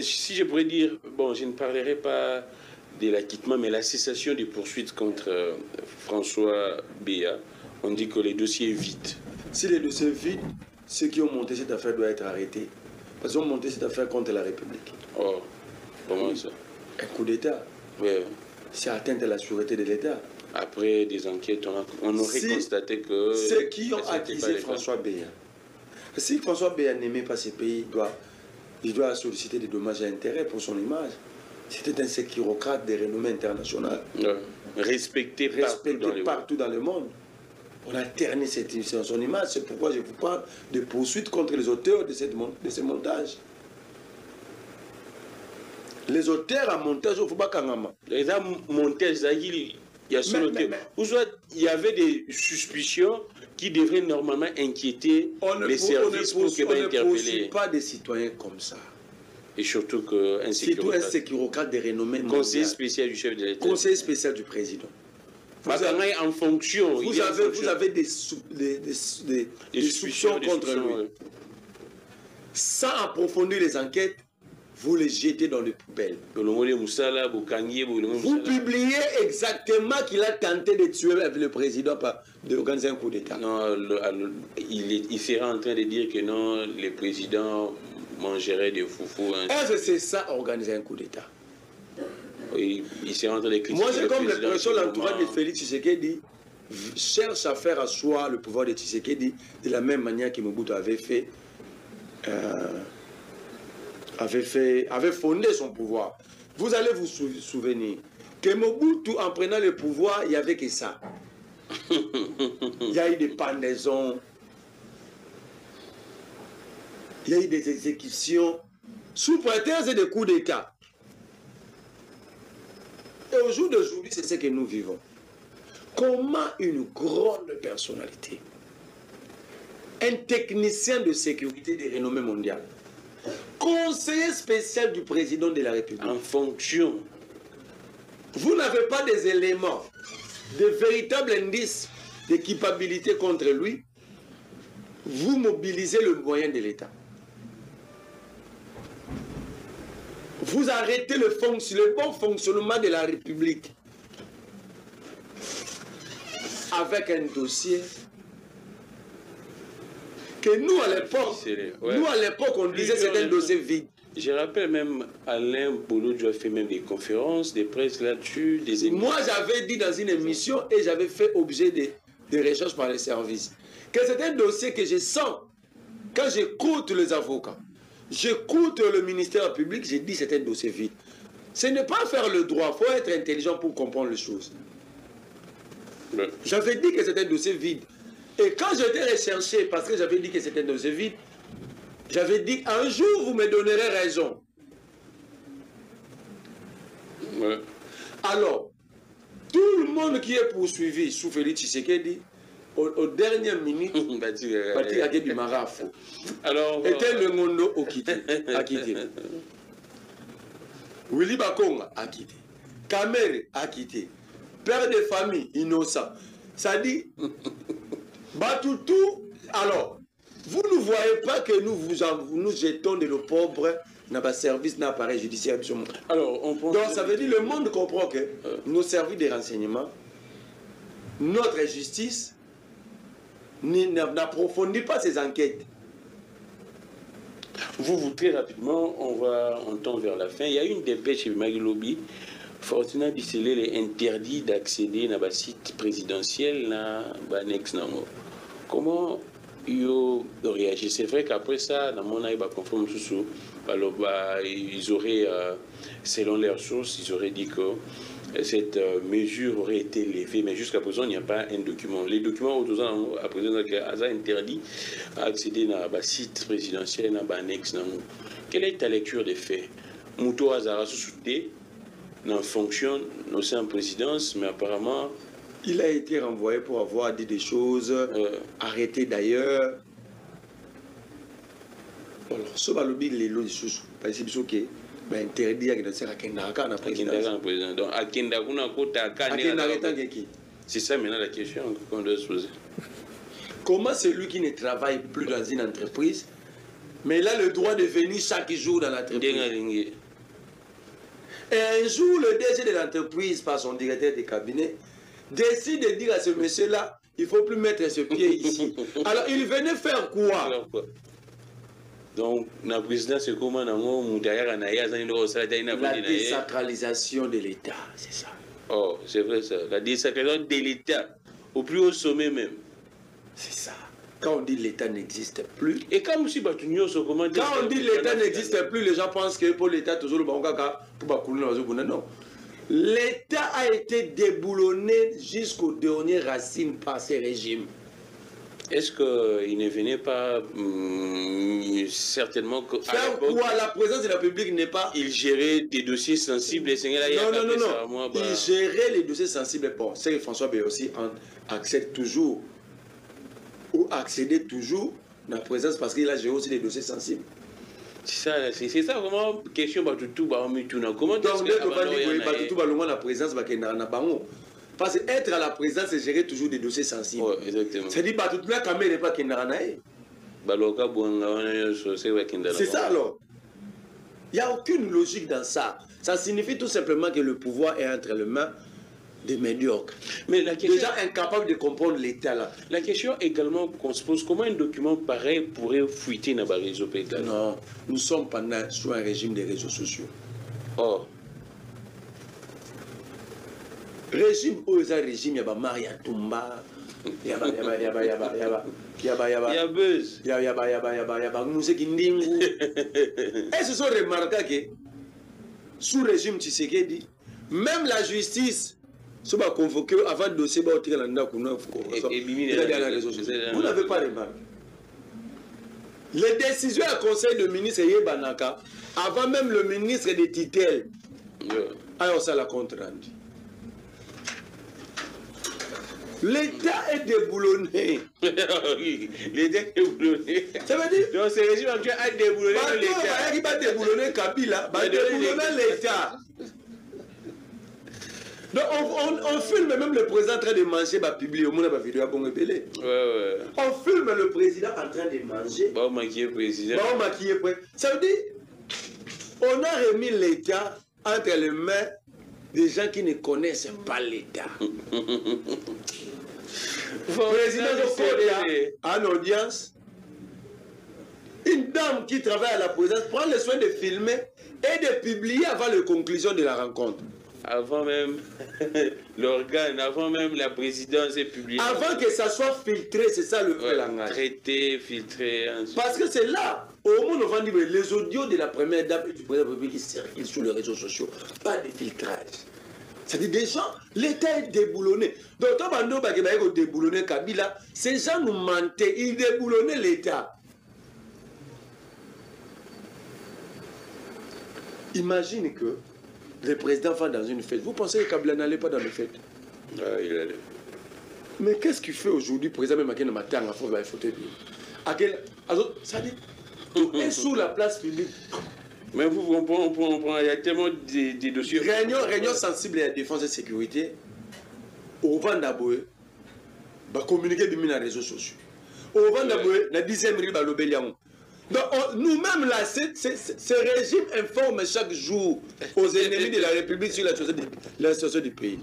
si je pourrais dire, bon, je ne parlerai pas de l'acquittement, mais la cessation des poursuites contre François Béa, on dit que les dossiers est vide. Si les dossiers vides, ceux qui ont monté cette affaire doivent être arrêtés. Parce qu'ils ont monté cette affaire contre la République. Oh, comment ça? Un coup d'État. Oui. C'est atteinte à la sûreté de l'État. Après des enquêtes, on aurait constaté que... Ceux qui ont accusé François Béa. Si François Béa n'aimait pas ces pays, il doit solliciter des dommages et intérêts pour son image. C'était un sécurocrate de renommée internationale. Respecté partout dans le monde. On a terni son image. C'est pourquoi je vous parle de poursuites contre les auteurs de ces montages. Les auteurs à montage au Foubakangama. Les montages, il y avait des suspicions qui devraient normalement inquiéter les services pour qu'ils soient interpellés. On ne poursuit pas des citoyens comme ça. Et surtout qu'un sécurocrate de renommée mondiale. Conseiller spécial du chef de l'État. Conseiller spécial du président. En fonction. Vous avez des soupçons contre lui. Sans approfondir les enquêtes, vous les jetez dans les poubelles. Vous publiez exactement qu'il a tenté de tuer le président d'organiser un coup d'État. Non, il sera en train de dire que non, le président mangerait des foufous. Est-ce que c'est ça, organiser un coup d'État? Il sera en train de critiquer. Moi, c'est comme l'impression l'entourage de Félix Tshisekedi cherche à faire asseoir le pouvoir de Tshisekedi de la même manière que Mobutu avait fondé son pouvoir. Vous allez vous souvenir que Mobutu, en prenant le pouvoir, il n'y avait que ça. Il y a eu des pendaisons, il y a eu des exécutions sous prétexte de coups d'État. Et au jour d'aujourd'hui, c'est ce que nous vivons. Comment une grande personnalité, un technicien de sécurité de renommée mondiale, conseiller spécial du président de la République, en fonction, vous n'avez pas des éléments, de véritables indices de culpabilité contre lui, vous mobilisez le moyen de l'État. Vous arrêtez le bon fonctionnement de la République avec un dossier que nous à l'époque, on disait que c'était un dossier vide. Je rappelle même Alain Boulodjo a fait même des conférences, des presses là-dessus, des émissions. Moi, j'avais dit dans une émission et j'avais fait objet de recherches par les services que c'est un dossier que je sens quand j'écoute les avocats. J'écoute le ministère public, j'ai dit que c'est un dossier vide. Ce n'est pas faire le droit, il faut être intelligent pour comprendre les choses. Ouais. J'avais dit que c'était un dossier vide. Et quand j'étais recherché, parce que j'avais dit que c'était un dossier vide, j'avais dit, un jour vous me donnerez raison. Ouais. Alors, tout le monde qui est poursuivi sous Félix Tshisekedi, aux dernières minutes, Bati Akebi Maraf, était le Ngondo a quitté. Willy Bakonga a quitté. Kamere a quitté. Père de famille, innocent. Ça dit, Batoutou, alors, vous ne voyez pas que nous jetons de nos pauvres dans le service d'appareil judiciaire. Alors, on pense. Donc, ça veut dire que le monde comprend que nos services de renseignement, notre justice, n'approfondit pas ces enquêtes. Vous, très rapidement, on tend vers la fin. Il y a une dépêche chez Magilobi. Fortuna Bisselel est interdit d'accéder à un site présidentiel, à l'annexe. Comment ils réagissent? C'est vrai qu'après ça, dans mon avis, ils auraient, selon leurs sources, ils auraient dit que cette mesure aurait été levée, mais jusqu'à présent, il n'y a pas un document. Les documents, à présent, sont interdits à accéder à un site présidentiel, à l'annexe. Quelle est ta lecture des faits? Mouto Azara sous-souté, en fonction, nous sommes en présidence, mais apparemment... Il a été renvoyé pour avoir dit des choses, arrêté d'ailleurs. Alors, ce balobi, les lois de sous, par exemple, c'est interdit à Kendaka, c'est ça maintenant la question qu'on doit se poser. Comment celui qui ne travaille plus dans une entreprise Mais il a le droit de venir chaque jour dans l'entreprise. Dengalingi. Et un jour, le DG de l'entreprise, par son directeur de cabinet, décide de dire à ce monsieur-là, il ne faut plus mettre ce pied ici. Alors, il venait faire quoi? Donc, la présidence, c'est comment la désacralisation de l'État, c'est ça. Oh, c'est vrai ça. La désacralisation de l'État, au plus haut sommet même. C'est ça. Quand on dit l'État n'existe plus. Et quand on dit l'État n'existe plus, les gens pensent que pour l'État, toujours le bon caca, non. L'État a été déboulonné jusqu'aux dernières racines par ces régimes. Est-ce qu'il ne venait pas certainement que faire quoi? La présence de la République n'est pas... Il gérait des dossiers sensibles. Non. Il gérait les dossiers sensibles. Bon, c'est que François aussi accède toujours ou accédait toujours à la présence parce qu'il a géré aussi les dossiers sensibles. C'est ça vraiment question de tout. Comment est-ce que la présence parce que être à la présence, c'est gérer toujours des dossiers sensibles. Ouais, exactement. C'est-à-dire que toute la caméra n'est pas qu'il c'est ça alors. Il n'y a aucune logique dans ça. Ça signifie tout simplement que le pouvoir est entre les mains des médiocres. Mais la question... Déjà incapables de comprendre l'État là. La question également qu'on se pose, comment un document pareil pourrait fuiter dans les réseaux pays? Non, nous sommes pendant sous un régime des réseaux sociaux. Oh. Régime où il y a régime, il y a Maria Tumba, il y a buzz. Il y a Mouseki Ndingu. Et ce sont remarqués que sous régime Tshisekedi, même la justice, se va convoquer avant de dossier, vous n'avez pas remarqué. Les décisions à conseil de ministre Yebanaka, avant même le ministre des tutelles, alors ça la compte rendu. L'État est déboulonné. L'État est déboulonné. Ça veut dire? Donc, ce régime actuel a déboulonné l'État. Il va déboulonner Kabila, va déboulonner l'État. Donc, on filme même le président en train de manger, va publier au monde, va vidéo, bon ébélé. Ouais. On filme le président en train de manger. Bah, on maquille le président. Bah, on maquille le président. Ça veut dire, on a remis l'État entre les mains des gens qui ne connaissent pas l'État. Président de Koda, en audience, une dame qui travaille à la présidence prend le soin de filmer et de publier avant la conclusion de la rencontre. Avant même l'organe, avant même la présidence est publiée. Avant que ça soit filtré, c'est ça le vrai langage. Traité, filtré. Parce que c'est là, au monde, on va dire les audios de la première dame et du président de la République qui circulent sur les réseaux sociaux. Pas de filtrage. C'est-à-dire des gens, l'État est déboulonné. Donc, quand on va déboulonner Kabila, ces gens nous mentaient, ils déboulonnaient l'État. Imagine que le président va dans une fête. Vous pensez que Kabila n'allait pas dans les fêtes? Ah, il allait. Mais qu'est-ce qu'il fait aujourd'hui, président, même à quel matin, à faire photo? Ça dit, tout est sous la place publique. Mais vous comprenez, il y a tellement de dossiers. Réunion sensible à la défense et sécurité. Au Vandaboué, va communiquer dans les réseaux sociaux. Au Vandaboué, la 10e rue, va l'obélion. Donc, nous-mêmes, là, ce régime informe chaque jour aux ennemis de la République sur la situation du pays.